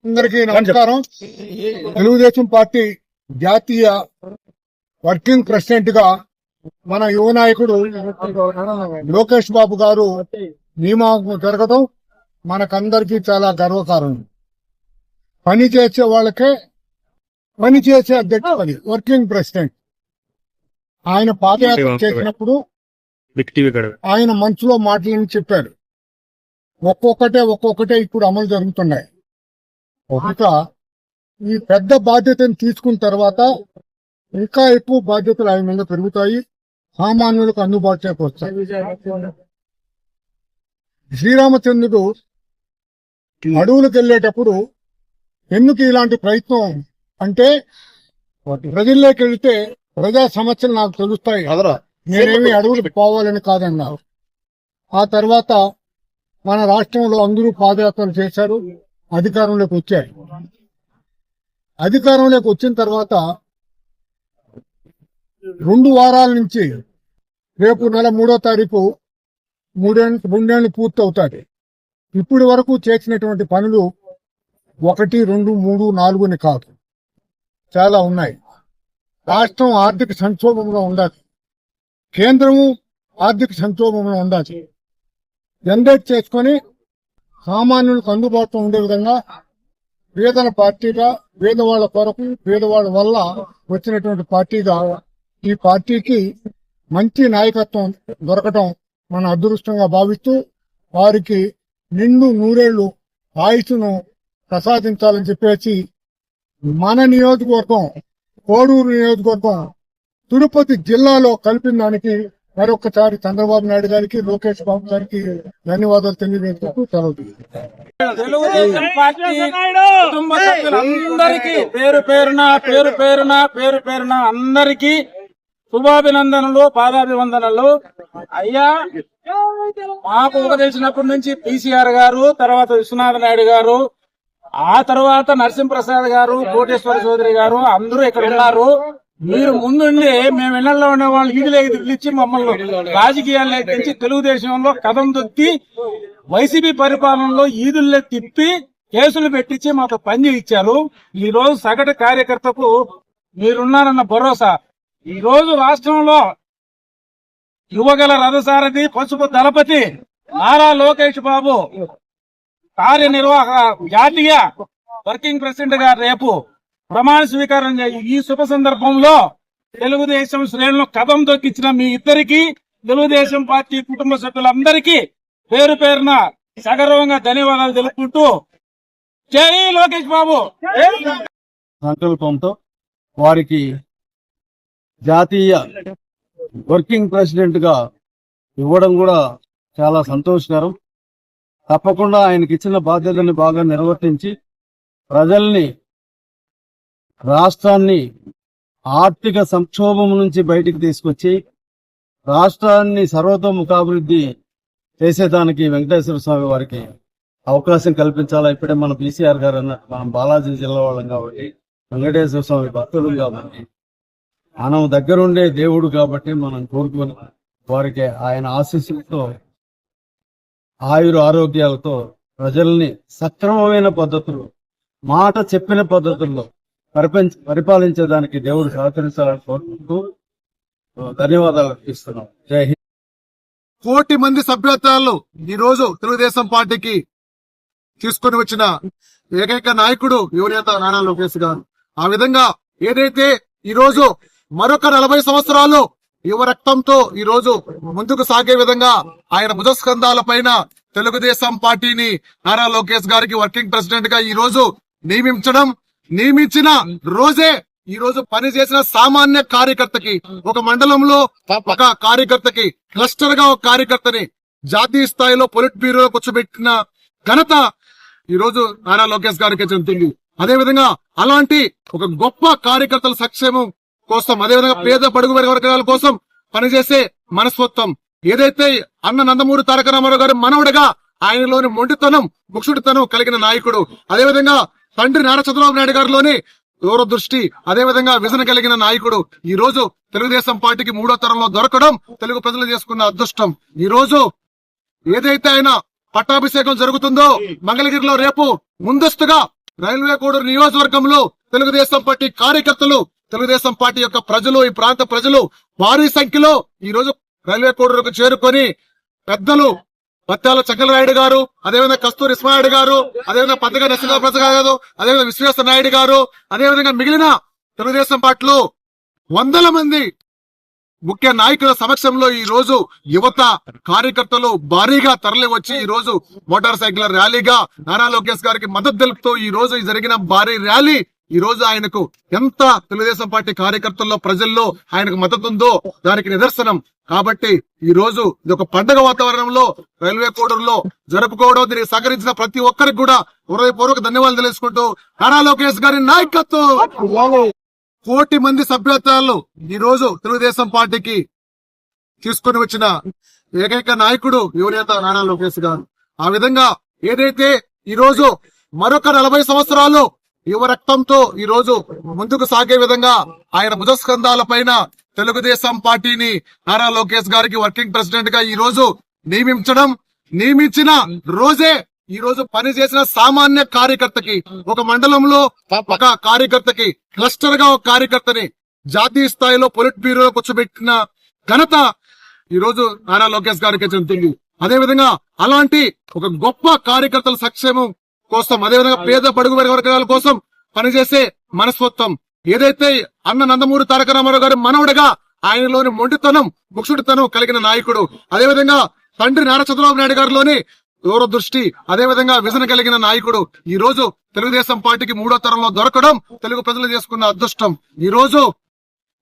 అందరికీ నమస్కారం. తెలుగుదేశం పార్టీ జాతీయ వర్కింగ్ ప్రెసిడెంట్ గా మన యువ నాయకుడు లోకేష్ బాబు గారు నియామకం జరగడం మనకందరికీ చాలా గర్వకారణం. పని చేసే వాళ్ళకే పని చేసే అధ్యక్షుడు వర్కింగ్ ప్రెసిడెంట్. ఆయన పాదయాత్ర చేసినప్పుడు ఆయన మనసులో మాటలను చెప్పాడు. ఒక్కొక్కటే ఇప్పుడు అమలు జరుగుతున్నాయి. ఒక ఈ పెద్ద బాధ్యతను తీసుకున్న తర్వాత ఇంకా ఎక్కువ బాధ్యతలు ఆయన మీద పెరుగుతాయి, సామాన్యులకు అందుబాటులోకి వస్తాయి. శ్రీరామచంద్రుడు అడవులకు వెళ్లేటప్పుడు ఎందుకు ఇలాంటి ప్రయత్నం అంటే, ప్రజల్లోకి వెళితే ప్రజా సమస్యలు నాకు తెలుస్తాయి, నేనేమి అడవులకు పోవాలని కాదన్నారు. ఆ తర్వాత మన రాష్ట్రంలో అందరూ పాదయాత్రలు చేశారు, అధికారంలోకి వచ్చారు. అధికారంలోకి వచ్చిన తర్వాత 2 వారాల నుంచి రేపు నెల 3వ తారీఖు రెండేళ్లు పూర్తవుతాయి. ఇప్పటి వరకు చేసినటువంటి పనులు 1, 2, 3, 4 అని కాదు, చాలా ఉన్నాయి. రాష్ట్రం ఆర్థిక సంక్షోభంలో ఉండాలి, కేంద్రము ఆర్థిక సంక్షోభంలో ఉండాలి. జనరేట్ చేసుకుని సామాన్యులకు అందుబాటులో ఉండే విధంగా పేదల పార్టీగా, పేదవాళ్ల కొరకు, పేదవాళ్ల వల్ల వచ్చినటువంటి పార్టీగా ఈ పార్టీకి మంచి నాయకత్వం దొరకటం మన అదృష్టంగా భావిస్తూ వారికి నిండు 100 ఏళ్లు ఆయుష్ను ప్రసాదించాలని చెప్పేసి మన నియోజకవర్గం, కోడూరు నియోజకవర్గం తిరుపతి జిల్లాలో కలిపిన దానికి మరొకసారి చంద్రబాబు నాయుడు గారికి, లోకేష్ బాబు గారికి ధన్యవాదాలు తెలియజేస్తూ సెలవు. తెలుగుదేశం పార్టీ కుటుంబ సభ్యులందరికీ పేరు పేరున అందరికీ శుభాభినందనలు, పాదాభివందనలు. అయ్యా, మాకు ఉపదేశించినప్పటి నుంచి పిసిఆర్ గారు, తర్వాత విశ్వనాథ నాయుడు గారు, ఆ తర్వాత నరసింహప్రసాద్ గారు, కోటేశ్వర చౌదరి గారు అందరూ ఇక్కడ ఉన్నారు. మీరు ముందుండి మేము ఇళ్లలో ఉండే వాళ్ళు ఈదులేకి దిగిలిచ్చి మమ్మల్ని రాజకీయాల్లో ఎక్కించి తెలుగుదేశంలో కదం దొక్కి వైసీపీ పరిపాలనలో ఈదుల్లే తిప్పి కేసులు పెట్టించి మాకు పని చేయించారు. ఈ రోజు సగటు కార్యకర్తకు మీరున్నారన్న భరోసా. ఈ రోజు రాష్ట్రంలో యువగల రథసారథి పసుపు దళపతి నారా లోకేష్ బాబు కార్యనిర్వాహక జాతీయ వర్కింగ్ ప్రెసిడెంట్ గా రేపు ప్రమాణ స్వీకారం ఈ శుభ సందర్భంలో తెలుగుదేశం శ్రేణులను కదం దొక్కించిన మీ ఇద్దరికి, తెలుగుదేశం పార్టీ కుటుంబ సభ్యులందరికీ పేరు పేరున సగర్వంగా ధన్యవాదాలు తెలుపుకుంటూ జై లోకేష్ బాబు. సంకల్పంతో వారికి జాతీయ వర్కింగ్ ప్రెసిడెంట్ గా ఇవ్వడం కూడా చాలా సంతోషకరం. తప్పకుండా ఆయనకి ఇచ్చిన బాధ్యతని బాగా నిర్వర్తించి ప్రజల్ని, రాష్ట్రాన్ని ఆర్థిక సంక్షోభం నుంచి బయటికి తీసుకొచ్చి రాష్ట్రాన్ని సర్వతోముఖాభివృద్ధి చేసేదానికి వెంకటేశ్వర స్వామి వారికి అవకాశం కల్పించాలా. ఇప్పుడే మన పిసిఆర్ గారు అన్నట్టు మనం బాలాజీ జిల్లా వాళ్ళం కాబట్టి, వెంకటేశ్వర స్వామి భక్తులు కాబట్టి, మనం దగ్గరుండే దేవుడు కాబట్టి మనం కోరుకుని వారికి ఆయన ఆశీస్సులతో ఆయుర ఆరోగ్యాలతో ప్రజల్ని సక్రమమైన పద్ధతులు, మాట చెప్పిన పద్ధతుల్లో పరిపాలించేదానికి దేవుడు సహకరించాలని కోరుకుంటూ ధన్యవాదాలు అర్పిస్తున్నాం. జై హింద్. 1 కోటి మంది సభ్యత్వాలు ఈ రోజు తెలుగుదేశం పార్టీకి తీసుకుని వచ్చిన ఏకైక నాయకుడు యువనేత నారా లోకేష్ గారు. ఆ విధంగా ఏదైతే ఈ రోజు మరొక 40 సంవత్సరాలు యువ రక్తంతో ఈ రోజు ముందుకు సాగే విధంగా ఆయన భుజస్కంధాల పైన తెలుగుదేశం పార్టీని నారా లోకేష్ గారికి వర్కింగ్ ప్రెసిడెంట్ గా ఈ రోజు నియమించిన రోజే ఈ రోజు పనిచేసిన సామాన్య కార్యకర్తకి, ఒక మండలంలో ఒక కార్యకర్తకి, క్లస్టర్ గా ఒక కార్యకర్తని జాతీయ స్థాయిలో పొలిట్ బ్యూరోలో కూర్చోబెట్టిన ఘనత ఈ రోజు నారా లోకేష్ గారికి చెందుతుంది. అదేవిధంగా అలాంటి ఒక గొప్ప కార్యకర్తల సంక్షేమం కోసం, అదేవిధంగా పేద బడుగు వర్గాల కోసం పనిచేసే మనస్తత్వం ఏదైతే అన్న నందమూరి తారక రామారావు గారి మనవడిగా ఆయనలోని మొండితనం, ముక్షుడితనం కలిగిన నాయకుడు, అదేవిధంగా తండ్రి నారా చంద్రబాబు నాయుడు గారిలోని దూరదృష్టి, అదేవిధంగా విజన్ కలిగిన నాయకుడు ఈ రోజు తెలుగుదేశం పార్టీకి 3వ తరంలో దొరకడం తెలుగు ప్రజలు చేసుకున్న అదృష్టం. ఈ రోజు ఏదైతే ఆయన పట్టాభిషేకం జరుగుతుందో మంగళగిరిలో రేపు ముందస్తుగా రైల్వే కోడూరు నియోజకవర్గంలో తెలుగుదేశం పార్టీ కార్యకర్తలు, తెలుగుదేశం పార్టీ యొక్క ప్రజలు, ఈ ప్రాంత ప్రజలు భారీ సంఖ్యలో ఈ రోజు రైల్వే కోడూరుకు చేరుకొని పెద్దలు పత్యాల చంద్రనాయుడు గారు, అదేవిధంగా కస్తూరి ఇస్మాయిల్ గారు, అదేవిధంగా పద్దగా నరసింహప్రసాద్ గారు, అదేవిధంగా విశ్వేశ్వర నాయుడు గారు, అదేవిధంగా మిగిలిన తెలుగుదేశం పార్టీలో వందల మంది ముఖ్య నాయకుల సమక్షంలో ఈ రోజు యువత కార్యకర్తలు భారీగా తరలి వచ్చి ఈ రోజు మోటార్ సైకిల్ ర్యాలీగా నారా లోకేష్ గారికి మద్దతు తెలుపుతూ ఈ రోజు జరిగిన భారీ ర్యాలీ ఈ రోజు ఆయనకు ఎంత తెలుగుదేశం పార్టీ కార్యకర్తల్లో ప్రజల్లో ఆయనకు మద్దతు ఉందో దానికి నిదర్శనం. కాబట్టి ఈ రోజు ఇది ఒక పండగ వాతావరణంలో రైల్వే కోడూరులో జరుపుకోవడం, దీనికి సహకరించిన ప్రతి ఒక్కరికి కూడా హృదయపూర్వక ధన్యవాదాలు తెలుసుకుంటూ నారా లోకేష్ గారి నాయకత్వం, కోటి మంది సభ్యత్వాలు ఈ రోజు తెలుగుదేశం పార్టీకి తీసుకొని వచ్చిన ఏకైక నాయకుడు యువనేత నారా లోకేష్ గారు. ఆ విధంగా ఏదైతే ఈ రోజు మరొక 40 సంవత్సరాలు యువ రక్తంతో ఈ రోజు ముందుకు సాగే విధంగా ఆయన భుజస్కంధాల పైన తెలుగుదేశం పార్టీని నారా లోకేష్ గారికి వర్కింగ్ ప్రెసిడెంట్ గా ఈ రోజు నియమించిన రోజే ఈ రోజు పనిచేసిన సామాన్య కార్యకర్తకి, ఒక మండలంలో ఒక కార్యకర్తకి, క్లస్టర్ గా ఒక కార్యకర్తని జాతీయ స్థాయిలో పొలిట్ బ్యూరోలో కూర్చోబెట్టిన ఘనత ఈ రోజు నారా లోకేష్ గారికి చెందుతుంది. అదేవిధంగా అలాంటి ఒక గొప్ప కార్యకర్తల సంక్షేమం కోసం, అదేవిధంగా పేద బడుగు వర్గాల కోసం పనిచేసే మనస్తత్వం ఏదైతే అన్న నందమూరి తారక రామారావు గారి మనవుడిగా ఆయనలోని మొండితనం, ముక్షుడితనం కలిగిన నాయకుడు, అదేవిధంగా తండ్రి నారా చంద్రబాబు నాయుడు గారిలోని దూరదృష్టి, అదేవిధంగా విజన్ కలిగిన నాయకుడు ఈ రోజు తెలుగుదేశం పార్టీకి 3వ తరంలో దొరకడం తెలుగు ప్రజలు చేసుకున్న అదృష్టం. ఈ రోజు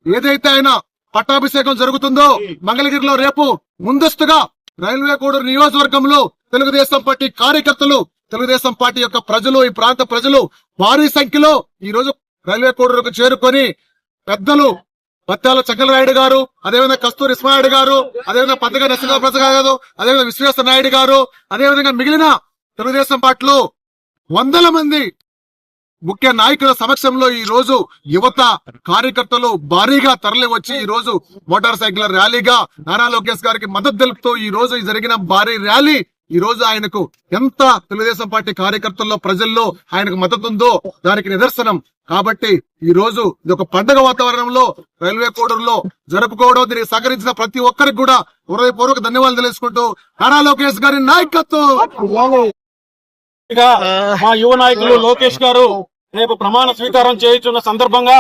ఏదైతే ఆయన పట్టాభిషేకం జరుగుతుందో మంగళగిరిలో రేపు ముందస్తుగా రైల్వే కోడూరు నియోజకవర్గంలో తెలుగుదేశం పార్టీ కార్యకర్తలు, తెలుగుదేశం పార్టీ యొక్క ప్రజలు, ఈ ప్రాంత ప్రజలు భారీ సంఖ్యలో ఈ రోజు రైల్వే కోడూరుకు చేరుకొని పెద్దలు పత్యాల చంద్రనాయుడు గారు, అదేవిధంగా కస్తూరి ఇస్మాయిల్ గారు, అదేవిధంగా పద్దగా నరసింహప్రసాద్ గారు, అదేవిధంగా విశ్వేశ్వర నాయుడు గారు, అదేవిధంగా మిగిలిన తెలుగుదేశం పార్టీలో వందల మంది ముఖ్య నాయకుల సమక్షంలో ఈ రోజు యువత కార్యకర్తలు భారీగా తరలి వచ్చి ఈ రోజు మోటార్ సైకిల్ ర్యాలీగా నారా లోకేష్ గారికి మద్దతు తెలుపుతూ ఈ రోజు జరిగిన భారీ ర్యాలీ ఈ రోజు ఆయనకు ఎంత తెలుగుదేశం పార్టీ కార్యకర్తల్లో ప్రజల్లో ఆయనకు మద్దతు ఉందో దానికి నిదర్శనం. కాబట్టి ఈ రోజు ఇది ఒక పండగ వాతావరణంలో రైల్వే కోడూరులో జరుపుకోవడం, దీనికి సహకరించిన ప్రతి ఒక్కరికి కూడా హృదయపూర్వక ధన్యవాదాలు తెలుసుకుంటూ నారా లోకేష్ గారి నాయకత్వం. ఇక మా యువ నాయకులు లోకేష్ గారు రేపు ప్రమాణ స్వీకారం చేయుచున్న సందర్భంగా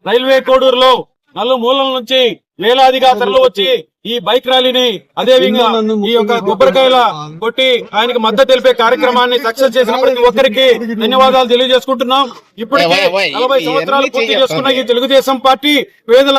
రైల్వే కోడూరులో నలుమూలల నుంచి వేలాదిగా తరలి వచ్చి ఈ బైక్ ర్యాలీని, అదేవిధంగా ఈ యొక్క కొబ్బరికాయల కొట్టి ఆయనకు మద్దతు తెలిపే కార్యక్రమాన్ని సక్సెస్ చేసిన ప్రతి ఒక్కరికి ధన్యవాదాలు తెలియజేసుకుంటున్నాం. ఇప్పటికే 40 సంవత్సరాలు పూర్తి చేసుకున్న ఈ తెలుగుదేశం పార్టీ పేదల